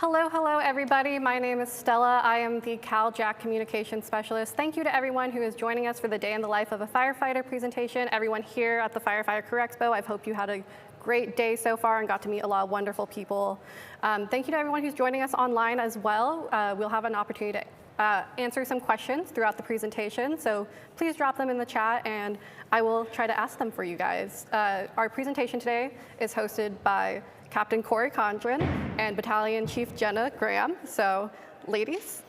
Hello everybody. My name is Stella. I am the Cal-JAC Communications Specialist. Thank you to everyone who is joining us for the Day in the Life of a Firefighter presentation. Everyone here at the Firefighter Career Expo, I hope you had a great day so far and got to meet a lot of wonderful people. Thank you to everyone who's joining us online as well. We'll have an opportunity to answer some questions throughout the presentation, so please drop them in the chat and I will try to ask them for you guys. Our presentation today is hosted by Captain Corey Condren and Battalion Chief Jenna Graham. So, ladies,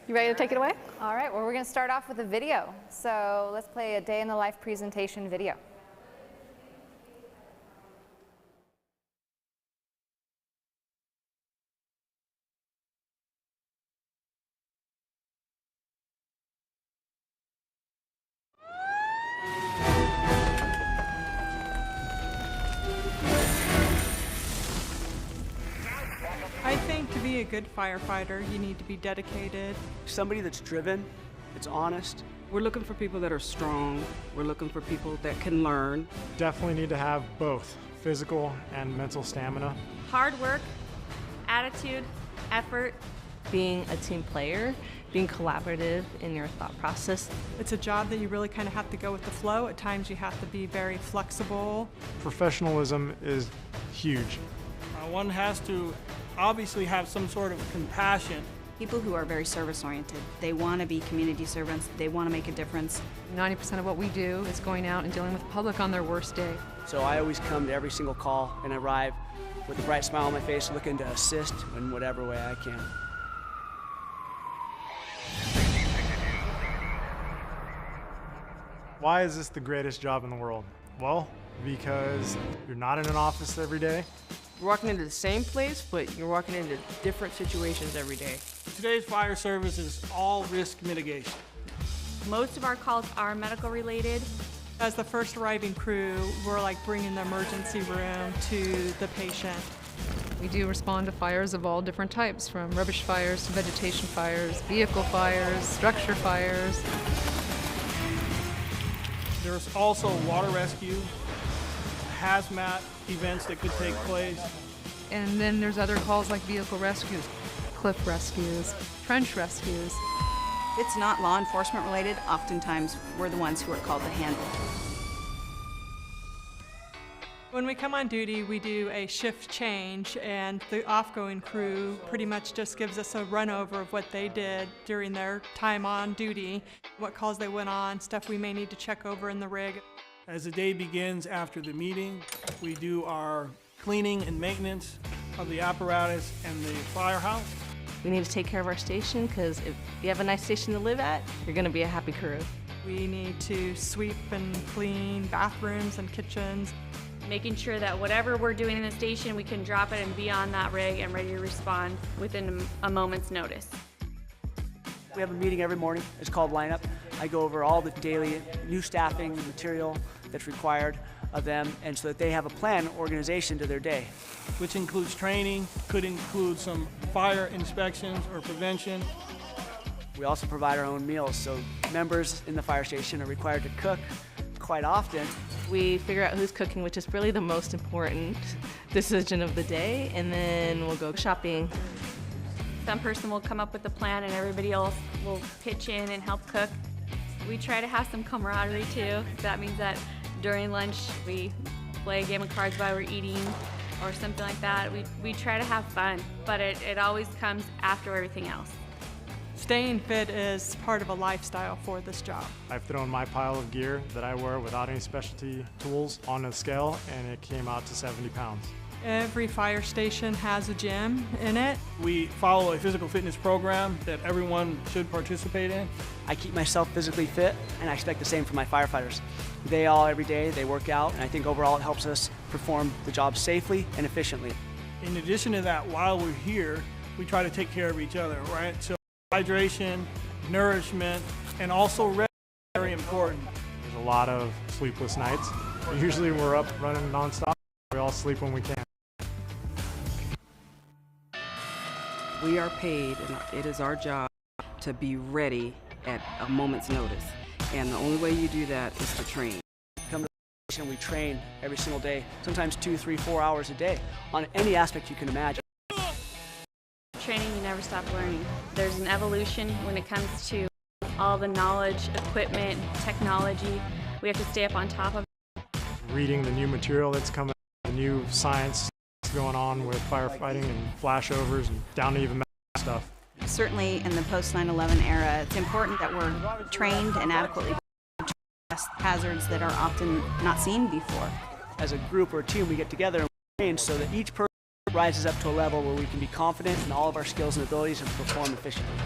you ready to take it away? All right, well, we're going to start off with a video. So let's play a day in the life presentation video. I think to be a good firefighter, you need to be dedicated. Somebody that's driven, that's honest. We're looking for people that are strong. We're looking for people that can learn. Definitely need to have both physical and mental stamina. Hard work, attitude, effort. Being a team player, being collaborative in your thought process. It's a job that you really kind of have to go with the flow. At times you have to be very flexible. Professionalism is huge. One has to obviously have some sort of compassion. People who are very service-oriented. They want to be community servants. They want to make a difference. 90% of what we do is going out and dealing with the public on their worst day. So I always come to every single call and arrive with a bright smile on my face, looking to assist in whatever way I can. Why is this the greatest job in the world? Well, because you're not in an office every day. You're walking into the same place, but you're walking into different situations every day. Today's fire service is all risk mitigation. Most of our calls are medical related. As the first arriving crew, we're like bringing the emergency room to the patient. We do respond to fires of all different types, from rubbish fires to vegetation fires, vehicle fires, structure fires. There's also water rescue, hazmat events that could take place. And then there's other calls like vehicle rescues, cliff rescues, trench rescues. If it's not law enforcement related, oftentimes we're the ones who are called to handle. When we come on duty, we do a shift change, and the off-going crew pretty much just gives us a run over of what they did during their time on duty, what calls they went on, stuff we may need to check over in the rig. As the day begins after the meeting, we do our cleaning and maintenance of the apparatus and the firehouse. We need to take care of our station, because if you have a nice station to live at, you're going to be a happy crew. We need to sweep and clean bathrooms and kitchens. Making sure that whatever we're doing in the station, we can drop it and be on that rig and ready to respond within a moment's notice. We have a meeting every morning. It's called Lineup. I go over all the daily new staffing and material that's required of them, and so that they have a plan, organization to their day. Which includes training, could include some fire inspections or prevention. We also provide our own meals, so members in the fire station are required to cook quite often. We figure out who's cooking, which is really the most important decision of the day, and then we'll go shopping. Some person will come up with a plan and everybody else will pitch in and help cook. We try to have some camaraderie too. That means that during lunch we play a game of cards while we're eating or something like that. We try to have fun, but it always comes after everything else. Staying fit is part of a lifestyle for this job. I've thrown my pile of gear that I wear without any specialty tools on a scale, and it came out to 70 pounds. Every fire station has a gym in it. We follow a physical fitness program that everyone should participate in. I keep myself physically fit, and I expect the same from my firefighters. They all, every day, they work out, and I think overall it helps us perform the job safely and efficiently. In addition to that, while we're here, we try to take care of each other, right? So hydration, nourishment, and also rest is very important. There's a lot of sleepless nights. Usually we're up running nonstop. We all sleep when we can. We are paid, and it is our job to be ready at a moment's notice. And the only way you do that is to train. Come to the station, we train every single day, sometimes 2, 3, 4 hours a day on any aspect you can imagine. training, you never stop learning. There's an evolution when it comes to all the knowledge, equipment, technology. We have to stay up on top of it. Reading the new material that's coming, the new science that's going on with firefighting and flashovers and down to even stuff. Certainly in the post 9/11 era, it's important that we're trained and adequately address hazards that are often not seen before. As a group or a team, we get together and train so that each person rises up to a level where we can be confident in all of our skills and abilities and perform efficiently.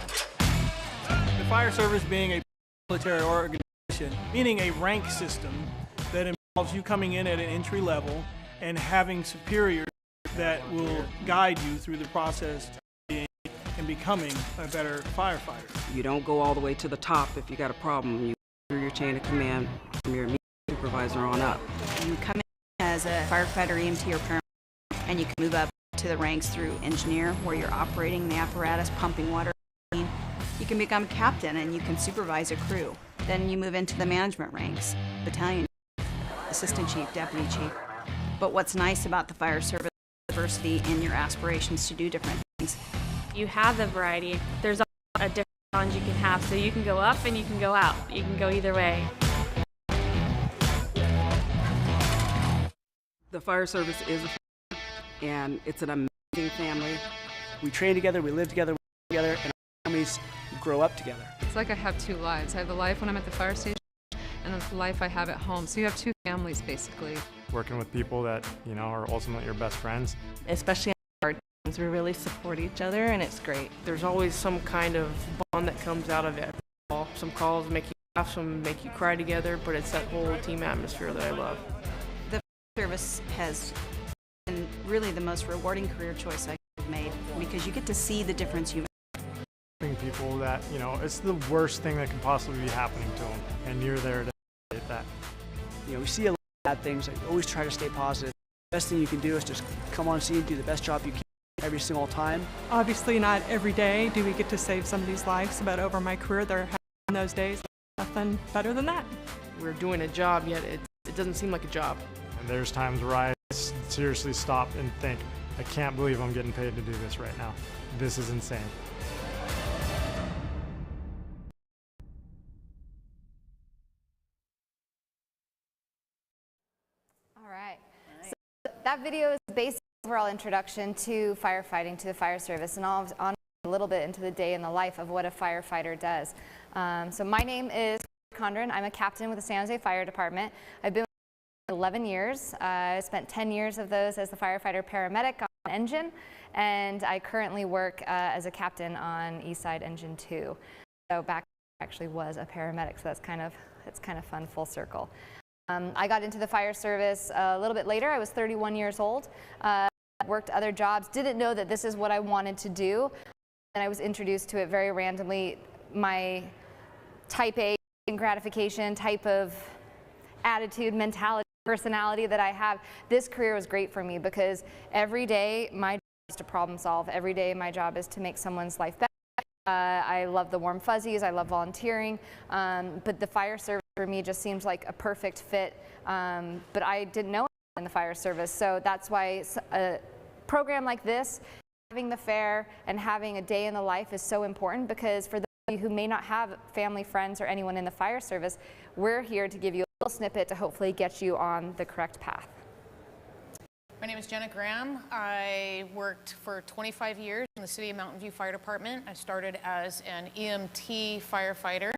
The fire service being a military organization, meaning a rank system that involves you coming in at an entry level and having superiors that will guide you through the process and becoming a better firefighter. You don't go all the way to the top if you got a problem. You go through your chain of command from your immediate supervisor on up. You come in as a firefighter, EMT, or paramedic, and you can move up to the ranks through engineer, where you're operating the apparatus, pumping water. You can become captain and you can supervise a crew. Then you move into the management ranks, battalion chief, assistant chief, deputy chief. But what's nice about the fire service is diversity in your aspirations to do different things. You have the variety. There's a different challenge you can have, so you can go up and you can go out. You can go either way. The fire service is a family, and it's an amazing family. We train together, we live together, we work together, and our families grow up together. It's like I have two lives. I have the life when I'm at the fire station and the life I have at home. So you have two families, basically. Working with people that, you know, are ultimately your best friends. Especially on hard times, we really support each other, and it's great. There's always some kind of bond that comes out of it. Some calls make you laugh, some make you cry together, but it's that whole team atmosphere that I love. The service has been really the most rewarding career choice I've made, because you get to see the difference you make. People that, you know, it's the worst thing that can possibly be happening to them, and you're there to get that. You know, we see a lot of bad things. I always try to stay positive. The best thing you can do is just come on scene, do the best job you can every single time. Obviously not every day do we get to save somebody's lives, but over my career there have been those days. Nothing better than that. We're doing a job, yet it doesn't seem like a job. And there's times where I seriously stop and think, I can't believe I'm getting paid to do this right now. This is insane. All right. So that video is basically an overall introduction to firefighting, to the fire service, and I'll on a little bit into the day in the life of what a firefighter does. So my name is Condren. I'm a captain with the San Jose Fire Department. I've been with 11 years. I spent 10 years of those as the firefighter paramedic on engine, and I currently work as a captain on Eastside Engine 2. So back actually was a paramedic, so it's kind of fun, full circle. I got into the fire service a little bit later. I was 31 years old, worked other jobs, didn't know that this is what I wanted to do, and I was introduced to it very randomly. My type A gratification, type of attitude, mentality, personality that I have, this career was great for me because every day my job is to problem solve. Every day my job is to make someone's life better. I love the warm fuzzies, I love volunteering, but the fire service for me just seems like a perfect fit, but I didn't know in the fire service, so that's why a program like this, having the fair and having a day in the life is so important, because for those of you who may not have family, friends, or anyone in the fire service, we're here to give you a little snippet to hopefully get you on the correct path. My name is Jenna Graham. I worked for 25 years in the City of Mountain View Fire Department. I started as an EMT firefighter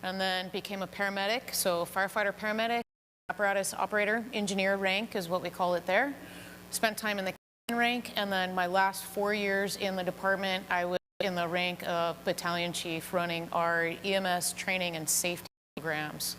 and then became a paramedic. So firefighter, paramedic, apparatus operator, engineer rank is what we call it there. Spent time in the captain rank, and then my last 4 years in the department, I was in the rank of battalion chief running our EMS training and safety programs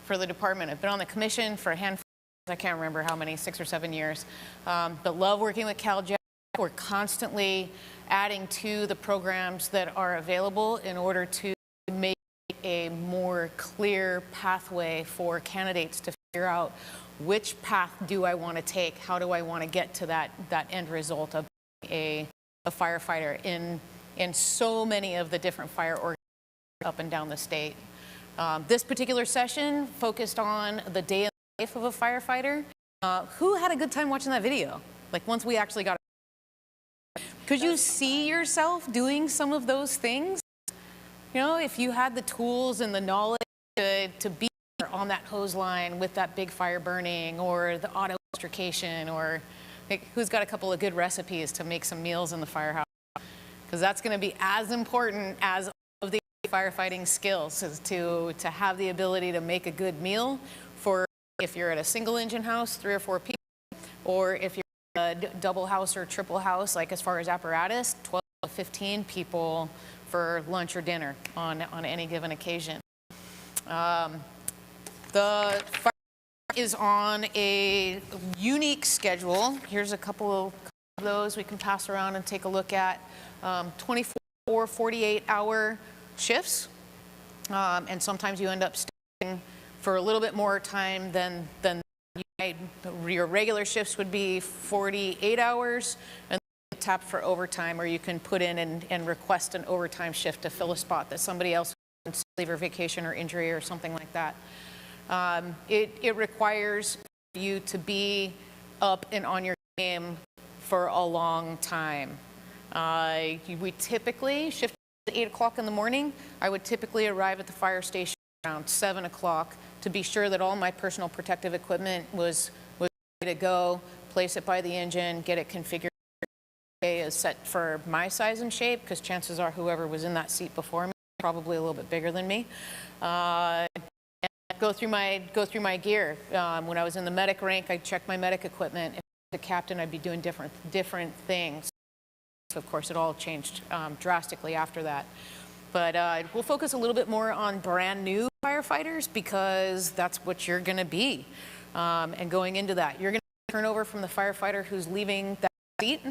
for the department. I've been on the commission for a handful. I can't remember how many, 6 or 7 years, but love working with Cal-JAC. We're constantly adding to the programs that are available in order to make a more clear pathway for candidates to figure out which path do I want to take, how do I want to get to that end result of being a firefighter in so many of the different fire organizations up and down the state. This particular session focused on the day in the life of a firefighter. Who had a good time watching that video? Like once we actually got it. Could you see yourself doing some of those things? You know, if you had the tools and the knowledge to be on that hose line with that big fire burning, or the auto extrication, or like, who's got a couple of good recipes to make some meals in the firehouse? Because that's going to be as important as all of the firefighting skills, is to have the ability to make a good meal for if you're at a single engine house, 3 or 4 people, or if you're a double house or triple house, like as far as apparatus, 12 to 15 people for lunch or dinner on any given occasion. The fire is on a unique schedule. Here's a couple of those we can pass around and take a look at. 24 or 48-hour shifts, and sometimes you end up staying for a little bit more time than your regular shifts would be 48 hours, and tap for overtime, or you can put in and request an overtime shift to fill a spot that somebody else wants to leave, or vacation or injury or something like that. It requires you to be up and on your game for a long time. We typically shift at 8 o'clock in the morning. I would typically arrive at the fire station around 7 o'clock to be sure that all my personal protective equipment was ready to go, place it by the engine, get it configured is set for my size and shape, because chances are whoever was in that seat before me probably a little bit bigger than me. And go through my gear. When I was in the medic rank, I'd check my medic equipment. If I was the captain, I'd be doing different things. So of course, it all changed drastically after that. But we'll focus a little bit more on brand new firefighters, because that's what you're going to be. And going into that, you're going to turn over from the firefighter who's leaving that seat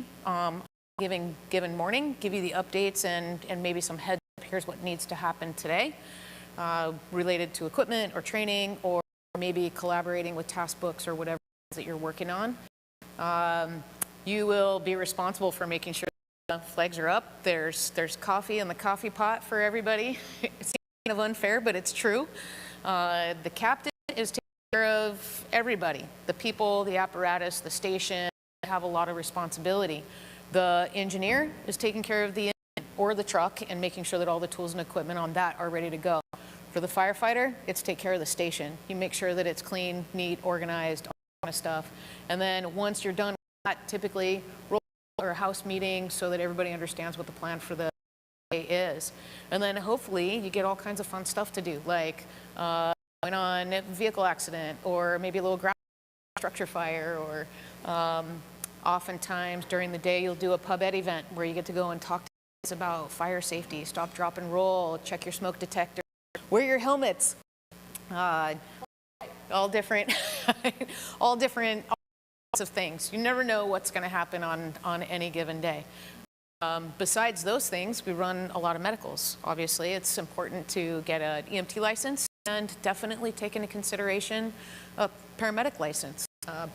given morning, give you the updates and maybe some heads up. Here's what needs to happen today, related to equipment or training, or maybe collaborating with task books or whatever that you're working on. You will be responsible for making sure the flags are up. There's coffee in the coffee pot for everybody. It's kind of unfair, but it's true. The captain is taking care of everybody. The people, the apparatus, the station have a lot of responsibility. The engineer is taking care of the engine or the truck and making sure that all the tools and equipment on that are ready to go. For the firefighter, it's take care of the station. You make sure that it's clean, neat, organized, all that kind of stuff. And then once you're done with that, typically roll or a house meeting so that everybody understands what the plan for the day is. And then hopefully you get all kinds of fun stuff to do, like going on a vehicle accident, or maybe a little ground structure fire, or oftentimes during the day you'll do a pub ed event where you get to go and talk to kids about fire safety, stop, drop, and roll, check your smoke detector, wear your helmets, all different of things. You never know what's going to happen on any given day. Besides those things, we run a lot of medicals. Obviously, it's important to get an EMT license and definitely take into consideration a paramedic license.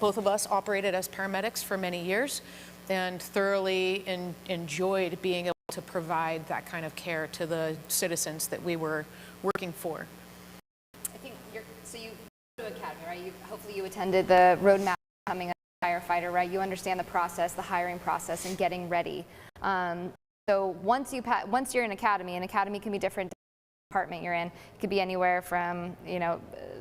Both of us operated as paramedics for many years and thoroughly enjoyed being able to provide that kind of care to the citizens that we were working for. I think so you go to academy, right? Hopefully you attended the roadmap becoming a firefighter, right? You understand the process, the hiring process, and getting ready. So once you're in academy, and academy can be different department you're in. It could be anywhere from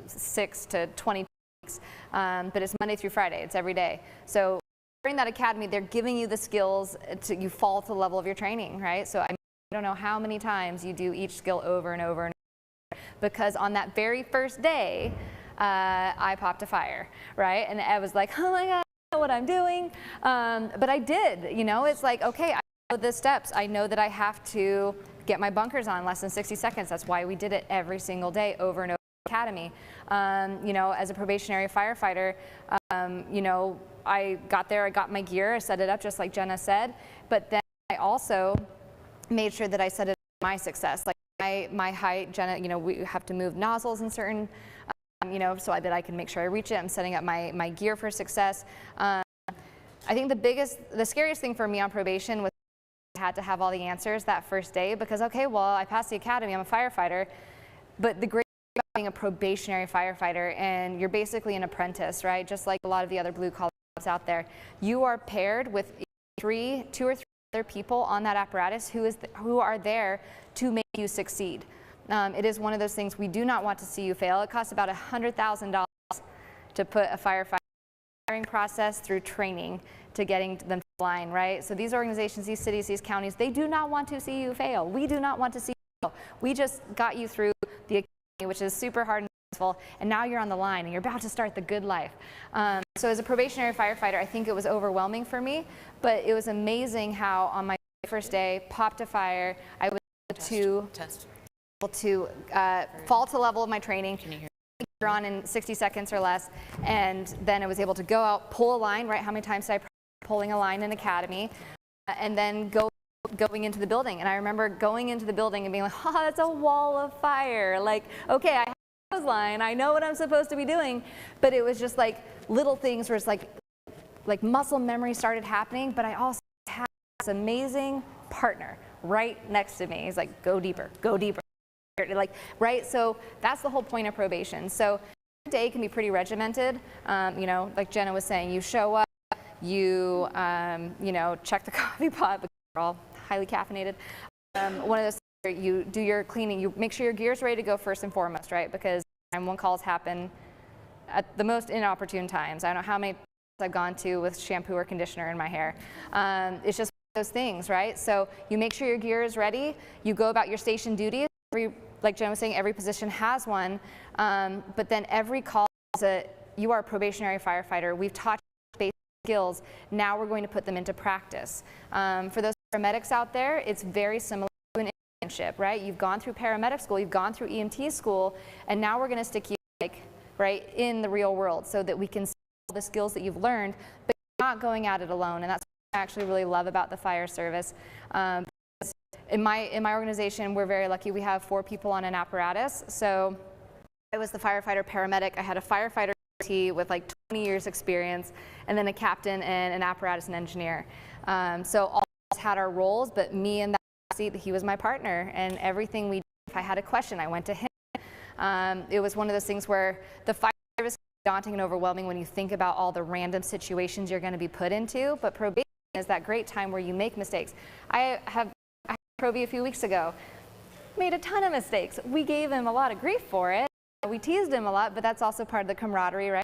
6 to 20 weeks, but it's Monday through Friday. It's every day. So during that academy, they're giving you the skills to you fall to the level of your training, right? So I don't know how many times you do each skill over and over and over, because on that very first day, I popped a fire, right? And I was like, oh my God, I don't know what I'm doing. But I did, it's like, okay, I know the steps. I know that I have to get my bunkers on in less than 60 seconds. That's why we did it every single day over and over in the academy. As a probationary firefighter, I got there, I got my gear, I set it up just like Jenna said, but then I also made sure that I set it up for my success. Like my height, Jenna, we have to move nozzles in certain, so that I can make sure I reach it. I'm setting up my gear for success. I think the scariest thing for me on probation was I had to have all the answers that first day, because, okay, well, I passed the academy, I'm a firefighter, but the great thing about being a probationary firefighter, and you're basically an apprentice, right? Just like a lot of the other blue collar jobs out there, you are paired with 2 or 3 other people on that apparatus who are there to make you succeed. It is one of those things we do not want to see you fail. It costs about $100,000 to put a firefighter hiring process through training to getting them to the line, right? So these organizations, these cities, these counties, they do not want to see you fail. We do not want to see you fail. We just got you through the academy, which is super hard and stressful, and now you're on the line and you're about to start the good life. So as a probationary firefighter, I think it was overwhelming for me, but it was amazing how on my first day, popped a fire, I was able to fall to the level of my training, on in 60 seconds or less, and then I was able to go out, pull a line, right? How many times did I practice pulling a line in academy, and then going into the building. And I remember going into the building and being like, oh, that's a wall of fire. Like, okay, I have a hose line, I know what I'm supposed to be doing, but it was just like little things where it's like muscle memory started happening, but I also had this amazing partner right next to me. He's like, go deeper, go deeper. Like, right? So that's the whole point of probation. So the day can be pretty regimented. You know, like Jenna was saying, you show up, you know, check the coffee pot, because we're all highly caffeinated. One of those, you do your cleaning, you make sure your gear's ready to go first and foremost, right? Because 911 calls happen at the most inopportune times. I don't know how many I've gone to with shampoo or conditioner in my hair. It's just those things, right? So you make sure your gear is ready, you go about your station duties. Like Jen was saying, every position has one, but then every call is you are a probationary firefighter. We've taught you basic skills. Now we're going to put them into practice. For those paramedics out there, it's very similar to an internship, right? You've gone through paramedic school, you've gone through EMT school, and now we're going to stick you right in the real world so that we can see all the skills that you've learned, but you're not going at it alone. And that's what I actually really love about the fire service. In my organization, we're very lucky. We have 4 people on an apparatus. So I was the firefighter paramedic. I had a firefighter with like 20 years experience, and then a captain and an apparatus and engineer. So all of us had our roles, but me and that seat, he was my partner, and everything we did, if I had a question, I went to him. It was one of those things where the fire service is daunting and overwhelming when you think about all the random situations you're going to be put into, but probation is that great time where you make mistakes. I had Proby a few weeks ago, made a ton of mistakes. We gave him a lot of grief for it. We teased him a lot, but that's also part of the camaraderie, right?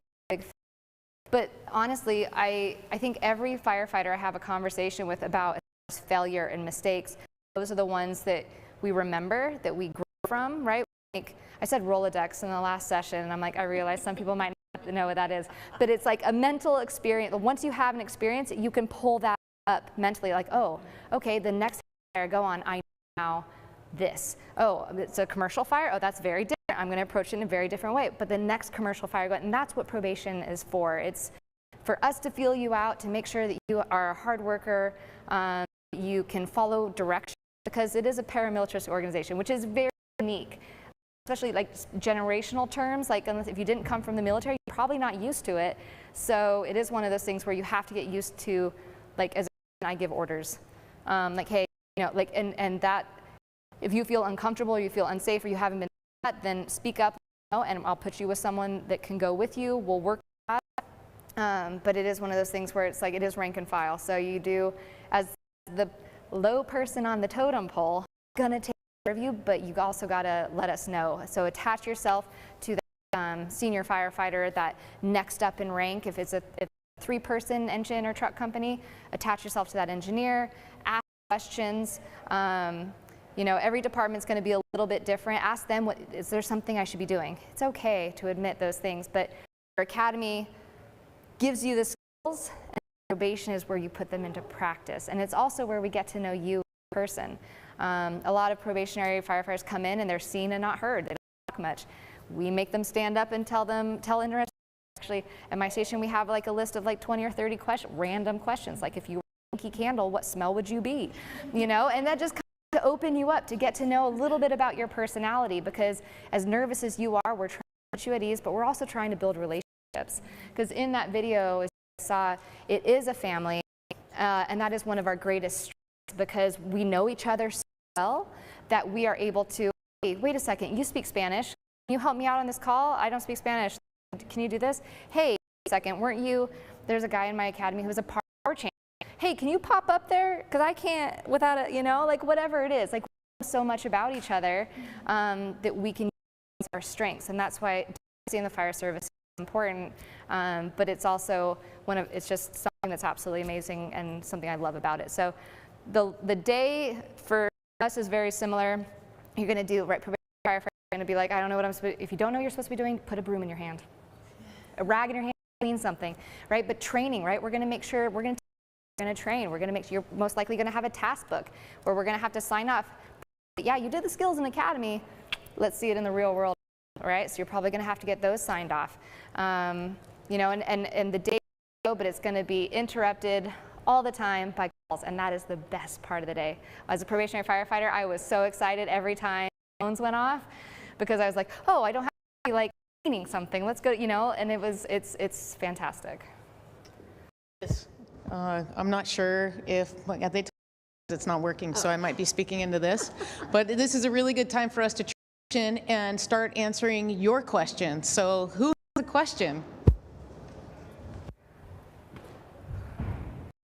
But honestly, I think every firefighter I have a conversation with about failure and mistakes, those are the ones that we remember, that we grow from, right? Like, I said Rolodex in the last session, and I'm like, I realize some people might not know what that is, but it's like a mental experience. Once you have an experience, you can pull that up mentally, like, oh, okay, the next fire go on, I know now this. Oh, it's a commercial fire? Oh, that's very different. I'm going to approach it in a very different way. But the next commercial fire, and that's what probation is for. It's for us to feel you out, to make sure that you are a hard worker, you can follow direction, because it is a paramilitary organization, which is very unique, especially like generational terms. Like, unless if you didn't come from the military, you're probably not used to it. So it is one of those things where you have to get used to, like, as I give orders, like, hey, you know, like, and that, if you feel uncomfortable or you feel unsafe or you haven't been that, then speak up, you know, and I'll put you with someone that can go with you. We'll work that. But it is one of those things where it's like, it is rank and file. So you do, as the low person on the totem pole, gonna take care of you, but you also gotta let us know. So attach yourself to that senior firefighter, that next up in rank. If it's a 3-person engine or truck company, attach yourself to that engineer, ask questions. You know, every department's going to be a little bit different. Ask them, is there something I should be doing? It's okay to admit those things, but your academy gives you the skills, and probation is where you put them into practice. And it's also where we get to know you as a person. A lot of probationary firefighters come in and they're seen and not heard. They don't talk much. We make them stand up and tell interesting. Actually, at my station, we have like a list of like 20 or 30 random questions. Like, if you were a Yankee Candle, what smell would you be? You know, and that just to open you up, to get to know a little bit about your personality, because as nervous as you are, we're trying to put you at ease, but we're also trying to build relationships. Because in that video, as you saw, it is a family, and that is one of our greatest strengths, because we know each other so well that we are able to, hey, wait a second, you speak Spanish. Can you help me out on this call? I don't speak Spanish. Can you do this? Hey, wait a second, weren't you, there's a guy in my academy who was a power chain. hey, can you pop up there? Because I can't without a, you know, like whatever it is. Like we know so much about each other that we can use our strengths, and that's why diversity in the fire service is important. But it's also it's just something that's absolutely amazing and something I love about it. So the day for us is very similar. You're going to do probationary firefighter. You're going to be like, I don't know what I'm supposed to. If you don't know what you're supposed to be doing, put a broom in your hand, a rag in your hand, clean something, right? But training, right? We're going to make sure we're going to train. We're going to make sure you're most likely going to have a task book where we're going to have to sign off. Yeah, you did the skills in the academy. Let's see it in the real world, right? So you're probably going to have to get those signed off. You know, and the day, but it's going to be interrupted all the time by calls, and that is the best part of the day. As a probationary firefighter, I was so excited every time phones went off because I was like, oh, I don't have to be like cleaning something. Let's go, you know, and it's fantastic. I'm not sure if they it's not working, so I might be speaking into this, but this is a really good time for us to transition and start answering your questions. So who has a question?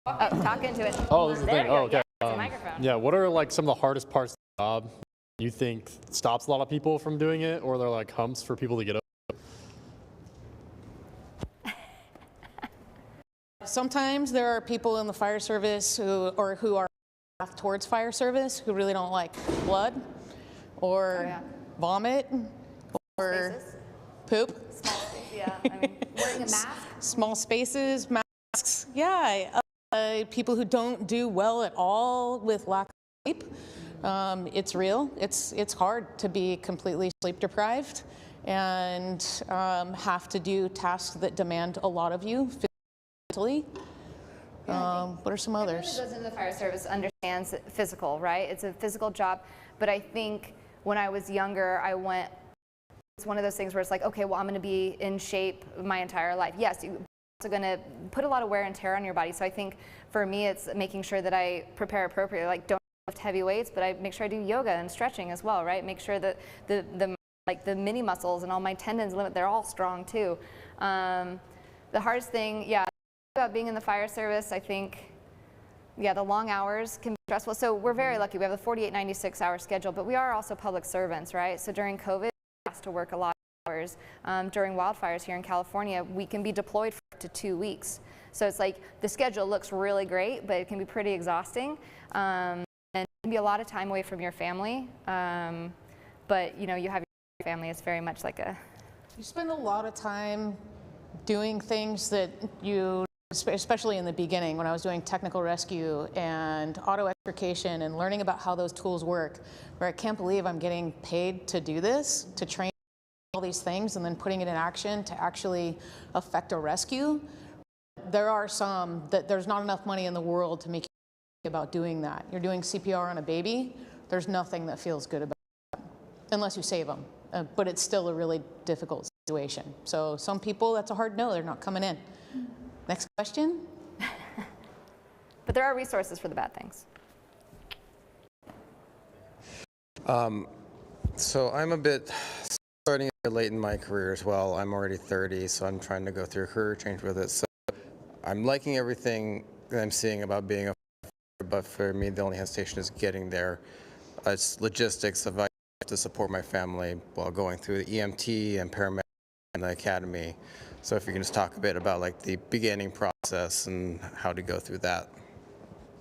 Oh, talk into it. Oh, this is the thing. Oh, okay. Yeah, it's a microphone. Yeah, what are like some of the hardest parts of the job you think stops a lot of people from doing it, or they're like humps for people to get over? Sometimes there are people in the fire service who are towards fire service who really don't like blood or vomit or poop. Small spaces, yeah. I mean, wearing a mask. Small spaces, masks. Yeah. People who don't do well at all with lack of sleep. It's real. It's hard to be completely sleep deprived and have to do tasks that demand a lot of you physically. What are some others? Everyone who goes into the fire service understands physical, right? It's a physical job, but I think when I was younger, it's one of those things where it's like, okay, well, I'm going to be in shape my entire life. Yes, you're also going to put a lot of wear and tear on your body. So I think for me, it's making sure that I prepare appropriately. Like, don't lift heavy weights, but I make sure I do yoga and stretching as well, right? Make sure that the mini muscles and all my tendons, they're all strong too. The hardest thing, yeah, about being in the fire service, I think, yeah, the long hours can be stressful. So we're very lucky. We have a 48, 96-hour schedule, but we are also public servants, right? So during COVID, we have to work a lot of hours. During wildfires here in California, we can be deployed for up to 2 weeks. So it's like the schedule looks really great, but it can be pretty exhausting. And it can be a lot of time away from your family. But, you know, you have your family. It's very much like You spend a lot of time doing things that you, especially in the beginning when I was doing technical rescue and auto extrication and learning about how those tools work, where I can't believe I'm getting paid to do this, to train all these things and then putting it in action to actually affect a rescue. There are some that there's not enough money in the world to make you think about doing that. You're doing CPR on a baby, there's nothing that feels good about that, unless you save them. But it's still a really difficult situation. So some people, that's a hard no, they're not coming in. Next question. But there are resources for the bad things. So I'm a bit starting late in my career as well. I'm already 30, so I'm trying to go through a career change with it. So I'm liking everything that I'm seeing about being a firefighter, but for me, the only hesitation is getting there. It's logistics of I have to support my family while going through the EMT and paramedic and the academy. So if you can just talk a bit about like the beginning process and how to go through that.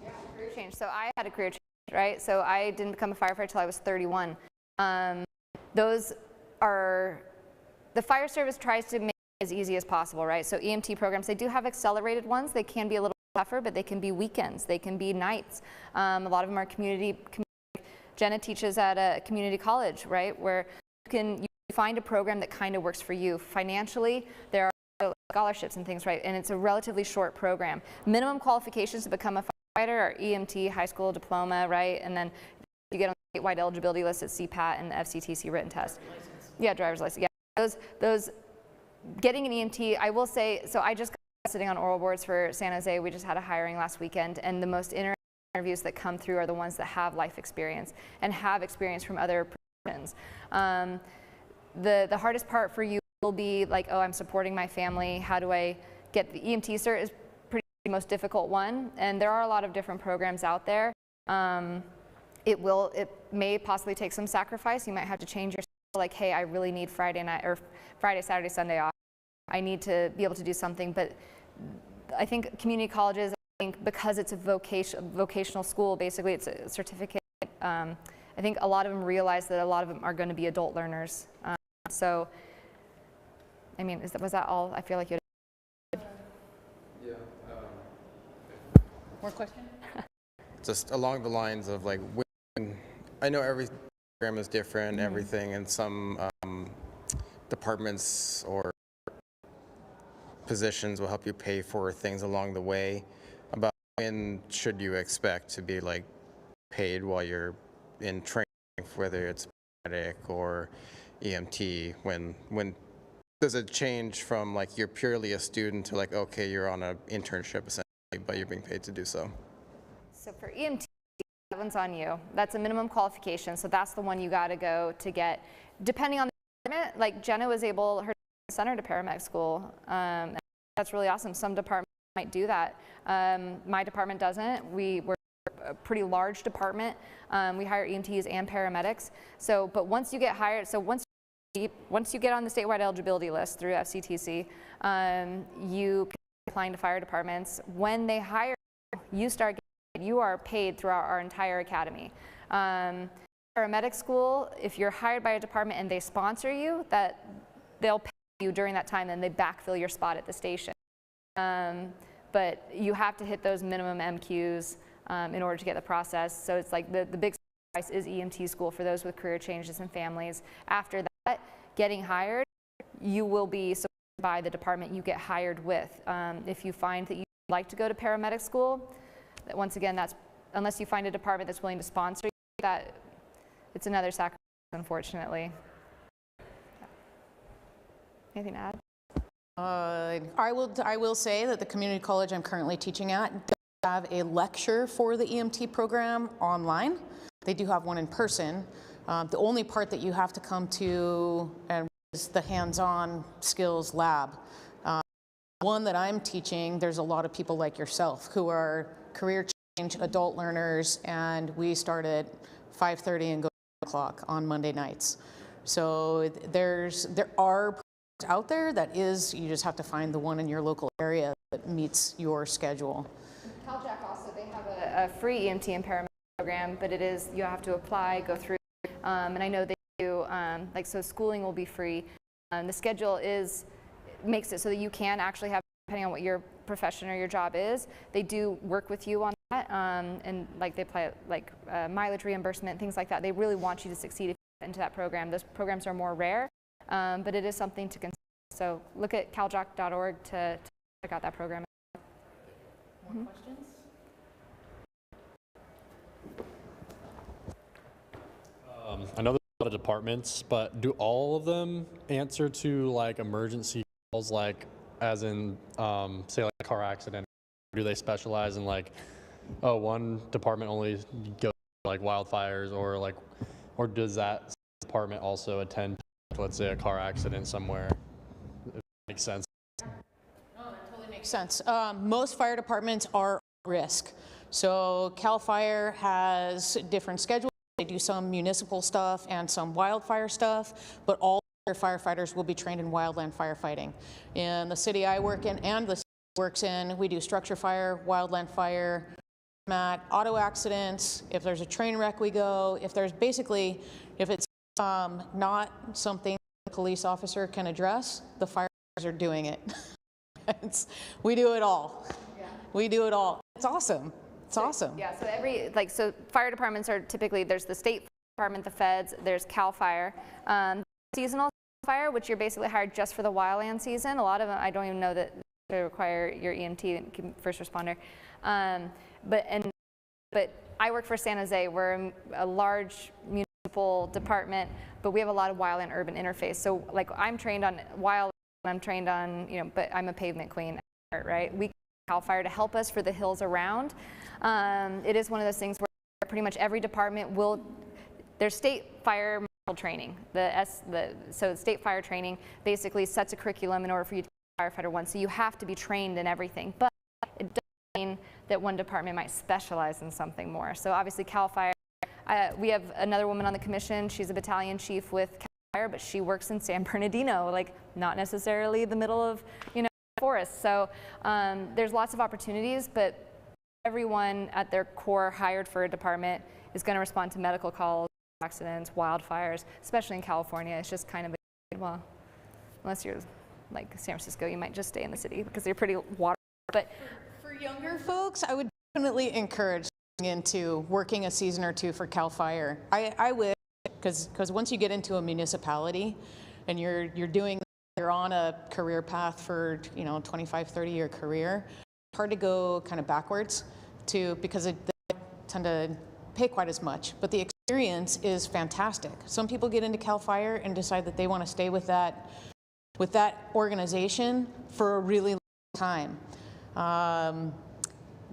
Yeah, career change. So I had a career change, right? So I didn't become a firefighter until I was 31. Those are, the fire service tries to make it as easy as possible, right? So EMT programs, they do have accelerated ones. They can be a little tougher, but they can be weekends. They can be nights. A lot of them are community. Jenna teaches at a community college, right? Where you find a program that kind of works for you. Financially, there are scholarships and things, right? And it's a relatively short program. Minimum qualifications to become a firefighter are EMT, high school diploma, right? And then you get on the statewide eligibility list at CPAT and the FCTC written test. Yeah, driver's license. Yeah, those getting an EMT, I will say, so I just got sitting on oral boards for San Jose. We just had a hiring last weekend, and the most interviews that come through are the ones that have life experience and have experience from other professions. The hardest part for you will be like, oh, I'm supporting my family. How do I get the EMT cert? Is pretty the most difficult one, and there are a lot of different programs out there. It may possibly take some sacrifice. You might have to change your schedule, like, hey, I really need Friday night or Friday, Saturday, Sunday off. I need to be able to do something. But I think community colleges, I think because it's a vocational school, basically it's a certificate. I think a lot of them realize that a lot of them are going to be adult learners. So, I mean, was that all? I feel like you had. Yeah. More questions? Just along the lines of like, I know every program is different, everything, and some departments or positions will help you pay for things along the way. About when should you expect to be like paid while you're in training, whether it's paramedic or EMT? When does it change from like you're purely a student to like, okay, you're on an internship essentially, but you're being paid to do so? So for EMT, that one's on you. That's a minimum qualification, so that's the one you got to go to get. Depending on the department, like Jenna was able, her center to paramedic school. And that's really awesome. Some departments might do that. My department doesn't. We're a pretty large department. We hire EMTs and paramedics. So, but once you get hired, so once you get on the statewide eligibility list through FCTC, you can apply to fire departments. When they hire you, you are paid throughout our entire academy. Paramedic school, if you're hired by a department and they sponsor you, that they'll pay you during that time and they backfill your spot at the station. But you have to hit those minimum MQs in order to get the process. So it's like the big sacrifice is EMT school for those with career changes and families. After that, getting hired, you will be supported by the department you get hired with. If you find that you'd like to go to paramedic school, once again, that's unless you find a department that's willing to sponsor you, that it's another sacrifice, unfortunately. Anything to add? I will say that the community college I'm currently teaching at does have a lecture for the EMT program online. They do have one in person. The only part that you have to come to is the hands-on skills lab. One that I'm teaching, there's a lot of people like yourself who are career change adult learners, and we start at 5:30 and go to 8 o'clock on Monday nights. So there are programs out there that is, you just have to find the one in your local area that meets your schedule. Cal-JAC also, they have a free EMT and paramedic program, but it is, you have to apply, go through, and I know they do, like, so schooling will be free. The schedule makes it so that you can actually have, depending on what your profession or your job is, they do work with you on that, and like they play like mileage reimbursement, things like that. They really want you to succeed if you get into that program. Those programs are more rare, but it is something to consider. So look at caljac.org to check out that program. More questions? I know there's a lot of departments, but do all of them answer to like emergency calls, like as in say like a car accident? Do they specialize in like, oh, one department only goes to like wildfires, or does that department also attend, let's say, a car accident somewhere? If that makes sense. No, that totally makes sense. Most fire departments are at risk. So Cal Fire has different schedules. They do some municipal stuff and some wildfire stuff, but all their firefighters will be trained in wildland firefighting. In the city I work in and the city works in, we do structure fire, wildland fire, auto accidents. If there's a train wreck, we go. If there's basically, if it's not something the police officer can address, the firefighters are doing it. We do it all. Yeah. We do it all. It's awesome. It's awesome. Yeah, so so fire departments are typically, there's the state department, the feds, there's Cal Fire. Seasonal fire, which you're basically hired just for the wildland season. A lot of them, I don't even know that they require your EMT, first responder. But I work for San Jose. We're a large municipal department, but we have a lot of wild and urban interface. So like I'm trained on wild, I'm trained on, but I'm a pavement queen, right? We Cal Fire to help us for the hills around. It is one of those things where pretty much every department will, there's state fire training. So state fire training basically sets a curriculum in order for you to be a firefighter one. So you have to be trained in everything. But it doesn't that one department might specialize in something more. So obviously Cal Fire, we have another woman on the commission. She's a battalion chief with Cal Fire, but she works in San Bernardino, like not necessarily the middle of, you know, forest. So there's lots of opportunities, but everyone at their core hired for a department is going to respond to medical calls, accidents, wildfires, especially in California. It's just kind of a, well, unless you're like San Francisco, you might just stay in the city because they're pretty water. But for younger folks, I would definitely encourage into working a season or two for Cal Fire. I would, because once you get into a municipality and you're on a career path for, you know, 25, 30-year career, it's hard to go kind of backwards because they tend to pay quite as much, but the experience is fantastic. Some people get into Cal Fire and decide that they want to stay with that organization for a really long time.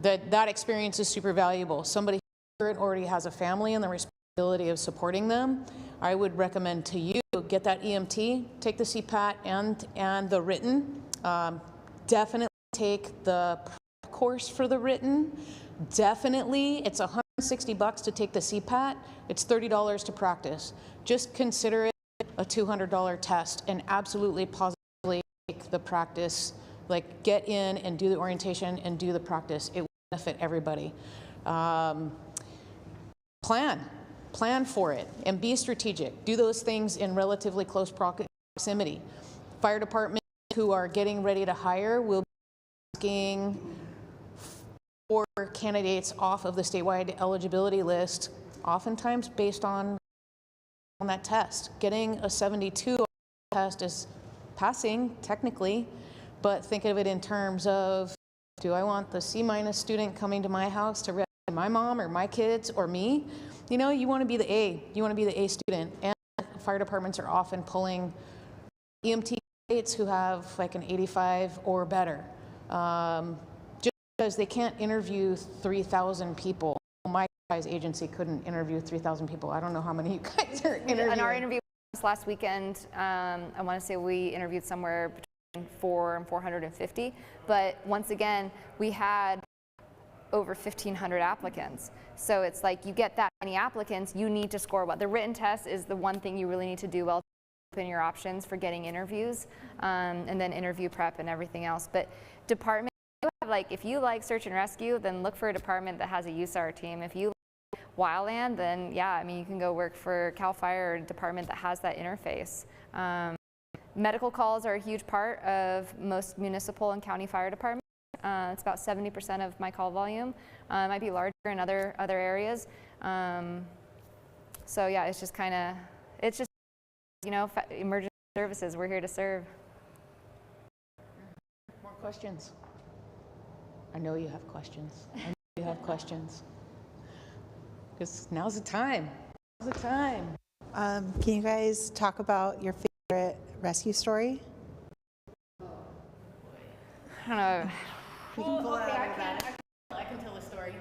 That experience is super valuable. Somebody who already has a family and the responsibility of supporting them, I would recommend to you, get that EMT, take the CPAT and the written. Definitely take the course for the written. Definitely, it's $160 to take the CPAT. It's $30 to practice. Just consider it a $200 test and absolutely positively take the practice. Like, get in and do the orientation and do the practice. It will benefit everybody. Plan for it and be strategic. Do those things in relatively close proximity. Fire departments who are getting ready to hire will be asking for candidates off of the statewide eligibility list, oftentimes based on that test. Getting a 72 test is passing technically, but think of it in terms of, do I want the C- student coming to my house to rescue my mom or my kids or me? You know, you want to be the A. You want to be the A student. And fire departments are often pulling EMT candidates who have like an 85 or better. Just because they can't interview 3,000 people. My guys' agency couldn't interview 3,000 people. I don't know how many you guys are interviewing. In our interview last weekend, I want to say we interviewed somewhere between 400 and 450. But once again, we had over 1,500 applicants. So it's like you get that many applicants, you need to score well. The written test is the one thing you really need to do well to open your options for getting interviews, and then interview prep and everything else. But department, like if you like search and rescue, then look for a department that has a USAR team. If you like wildland, then yeah, I mean you can go work for Cal Fire or a department that has that interface. Medical calls are a huge part of most municipal and county fire departments. It's about 70% of my call volume. Might be larger in other areas. So yeah, it's just kind of, it's just, you know, emergency services, we're here to serve. More questions? I know you have questions. I know you have questions. Because now's the time. Now's the time. Can you guys talk about your favorite rescue story? I don't know. I can tell a story.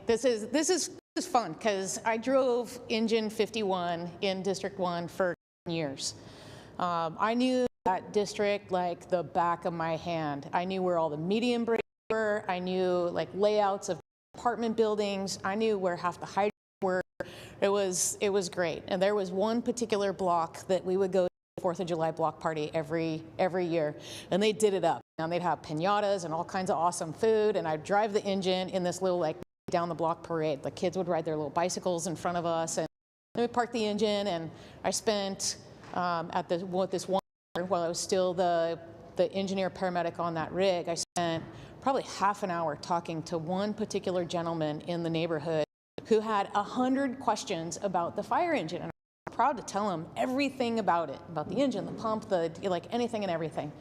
This is fun because I drove Engine 51 in District 1 for years. I knew that district like the back of my hand. I knew where all the median breaks were. I knew like layouts of apartment buildings. I knew where half the hydrants were. It was great. And there was one particular block that we would go to the 4th of July block party every year, and they did it up. And they'd have piñatas and all kinds of awesome food, and I'd drive the engine in this little like down the block parade. The kids would ride their little bicycles in front of us, and then we parked the engine, and I spent with this one while I was still the engineer paramedic on that rig, I spent probably half an hour talking to one particular gentleman in the neighborhood who had 100 questions about the fire engine. And I'm proud to tell him everything about it, about the engine, the pump, like anything and everything.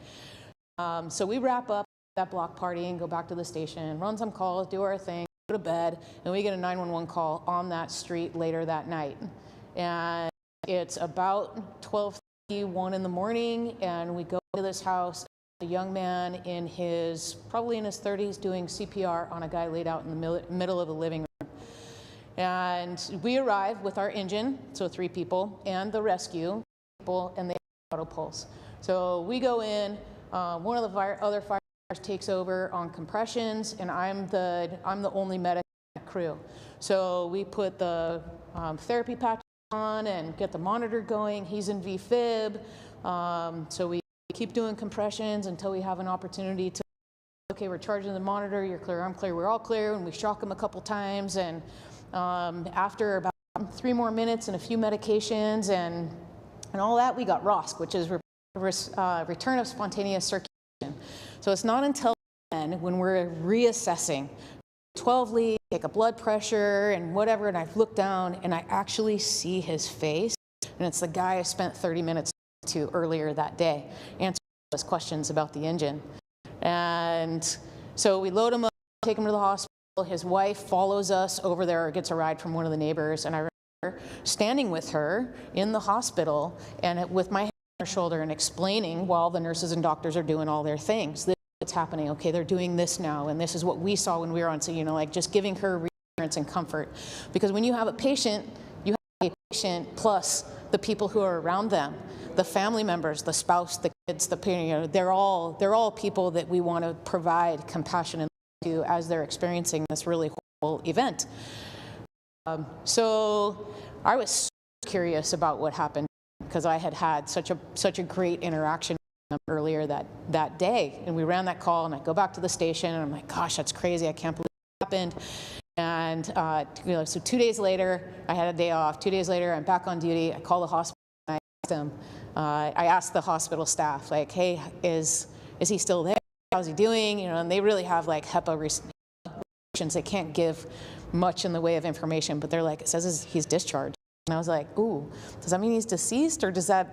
So we wrap up that block party and go back to the station, run some calls, do our thing, go to bed, and we get a 911 call on that street later that night. And it's about 12:31 in the morning, and we go to this house. A young man probably in his 30s doing CPR on a guy laid out in the middle of the living room. And we arrive with our engine, so 3 people, and the rescue people, and they have auto pulse. So we go in, one of the other fire takes over on compressions, and I'm the only medic in the crew. So we put the therapy patch on and get the monitor going. He's in VFib. So we keep doing compressions until we have an opportunity to, okay, we're charging the monitor, you're clear, I'm clear, we're all clear, and we shock him a couple times. And after about 3 more minutes and a few medications and all that, we got ROSC, which is return of spontaneous circulation. So it's not until then, when we're reassessing 12 leads, take a blood pressure and whatever, and I look down and I actually see his face, and it's the guy I spent 30 minutes to earlier that day, answering his questions about the engine. And so we load him up, take him to the hospital. His wife follows us over there, or gets a ride from one of the neighbors, and I remember standing with her in the hospital and with my hand on her shoulder and explaining while the nurses and doctors are doing all their things. This is what's happening. Okay, they're doing this now, and this is what we saw when we were on. So, you know, like just giving her reassurance and comfort. Because when you have a patient, you have a patient plus the people who are around them, the family members, the spouse, the kids, the parent, you know, they're all people that we want to provide compassion and to as they're experiencing this really horrible event. So I was so curious about what happened, because I had had such a great interaction with them earlier that day, and we ran that call, and I go back to the station and I'm like, gosh, that's crazy, I can't believe it happened. And you know, so 2 days later, I had a day off. 2 days later, I'm back on duty. I call the hospital and I asked them, I asked the hospital staff, like, hey, is he still there? How's he doing? You know, and they really have like HEPA restrictions. They can't give much in the way of information, but they're like, it says he's discharged. And I was like, ooh, does that mean he's deceased, or does I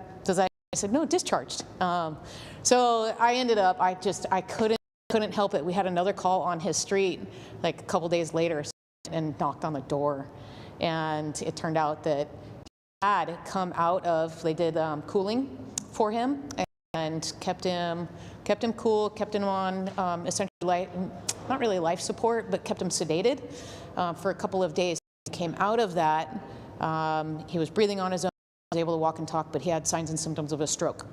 said, no, discharged. So I ended up, I couldn't help it. We had another call on his street like a couple days later, and knocked on the door, and it turned out that he had come out of, they did cooling for him and kept him cool, kept him on essentially not really life support, but kept him sedated for a couple of days. He came out of that, he was breathing on his own, was able to walk and talk, but he had signs and symptoms of a stroke.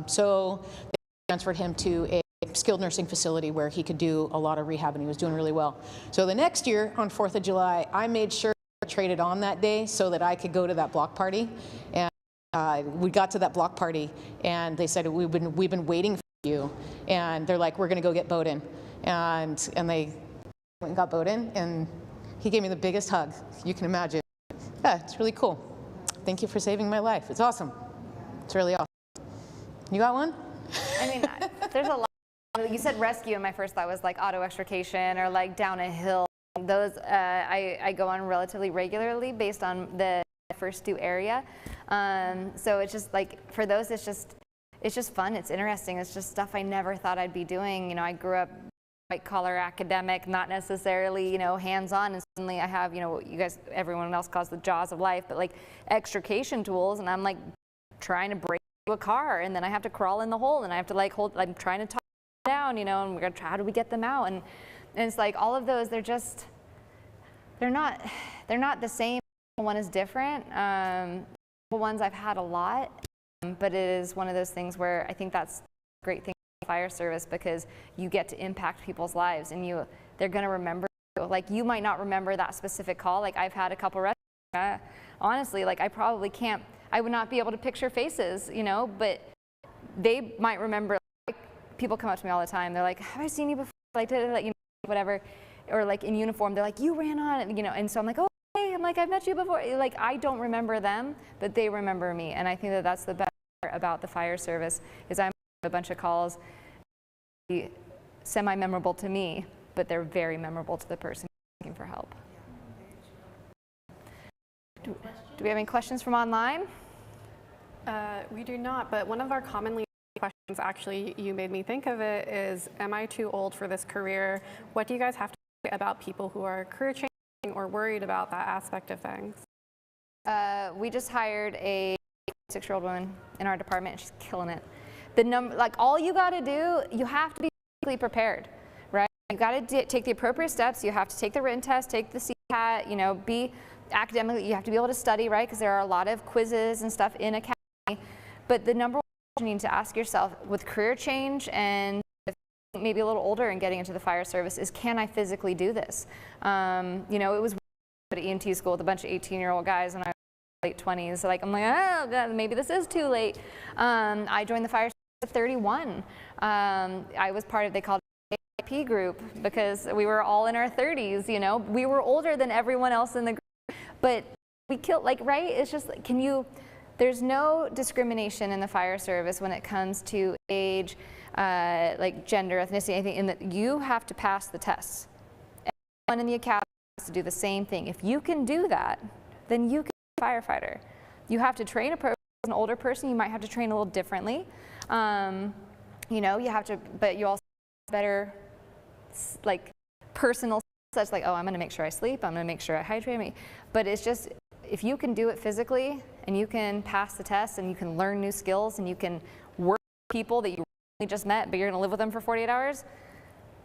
So they transferred him to a skilled nursing facility where he could do a lot of rehab, and he was doing really well. So the next year, on 4th of July, I made sure I traded on that day so that I could go to that block party. And we got to that block party, and they said, we've been waiting for you. And they're like, we're going to go get Bowden. And they went and got Bowden, and he gave me the biggest hug you can imagine. Yeah, it's really cool. Thank you for saving my life. It's awesome. It's really awesome. You got one? I mean, there's a lot. You said rescue, and my first thought was like auto extrication or like down a hill. Those I go on relatively regularly based on the first due area. So it's just like, for those, it's just fun. It's interesting. It's just stuff I never thought I'd be doing. You know, I grew up white collar academic, not necessarily, you know, hands-on, and suddenly I have, you know, what you guys, everyone else calls the jaws of life, but like extrication tools, and I'm like trying to break a car, and then I have to crawl in the hole, and I have to like I'm trying to talk down, you know, and we're gonna try, how do we get them out? And it's like all of those, they're not the same. One is different. The ones I've had a lot, but it is one of those things where I think that's a great thing about fire service, because you get to impact people's lives, and they're gonna remember you. Like, you might not remember that specific call. Like, I've had a couple rescues, honestly, like I would not be able to picture faces, you know, but they might remember. Like, people come up to me all the time. They're like, have I seen you before? Like, you know, whatever, or like in uniform. They're like, you ran on it, you know, and so I'm like, oh, hey, I'm like, I've met you before. Like, I don't remember them, but they remember me, and I think that that's the best part about the fire service, is I'm a bunch of calls, semi-memorable to me, but they're very memorable to the person looking for help. Do we have any questions from online? We do not, but one of our commonly questions, actually, you made me think of it, is, am I too old for this career? What do you guys have to say about people who are career changing or worried about that aspect of things? We just hired a 6-year-old woman in our department, and she's killing it. Like, all you got to do, you have to be physically prepared, right? You got to take the appropriate steps. You have to take the written test, take the CCAT, you know, be academically, you have to be able to study, right? Because there are a lot of quizzes and stuff in academy. But the number one question you need to ask yourself with career change and maybe a little older and getting into the fire service is, can I physically do this? You know, it was at EMT school with a bunch of 18-year-old guys when I was late 20s. So like, I'm like, oh, God, maybe this is too late. I joined the fire service at 31. I was part of, they called it the AP group because we were all in our 30s, you know. We were older than everyone else in the group, but we killed, like, right? It's just, like, there's no discrimination in the fire service when it comes to age, like gender, ethnicity, anything, in that you have to pass the tests. Everyone in the academy has to do the same thing. If you can do that, then you can be a firefighter. You have to train an older person, you might have to train a little differently. You know, you have to, but you also have better, like, personal such like, oh, I'm gonna make sure I sleep, I'm gonna make sure I hydrate me. But it's just, if you can do it physically, and you can pass the test, and you can learn new skills, and you can work with people that you really just met, but you're gonna live with them for 48 hours,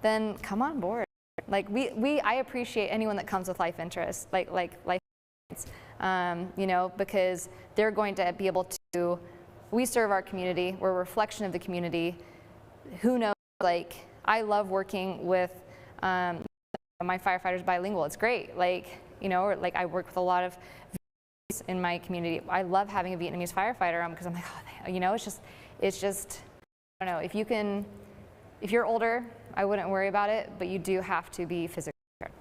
then come on board. Like, I appreciate anyone that comes with life interests, like life interests, you know, because they're going to be able to, we serve our community, we're a reflection of the community. Who knows, like, I love working with, my firefighters bilingual, it's great. Like, you know, or like I work with a lot of Vietnamese in my community. I love having a Vietnamese firefighter because I'm like, oh, you know, it's just, I don't know, if you're older, I wouldn't worry about it, but you do have to be physically prepared.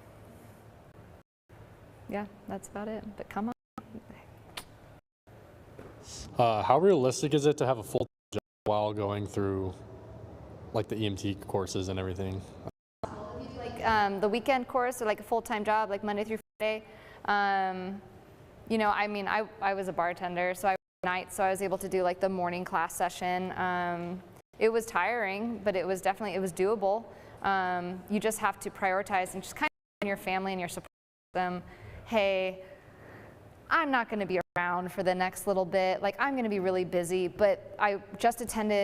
Yeah, that's about it, but come on. How realistic is it to have a full job while going through like the EMT courses and everything? Like the weekend course or like a full-time job, like Monday through Friday. You know, I mean, I was a bartender, so I worked nights, so I was able to do like the morning class session. It was tiring, but it was doable. You just have to prioritize and just kind of your family and your support system. Hey, I'm not going to be around for the next little bit. Like, I'm going to be really busy, but I just attended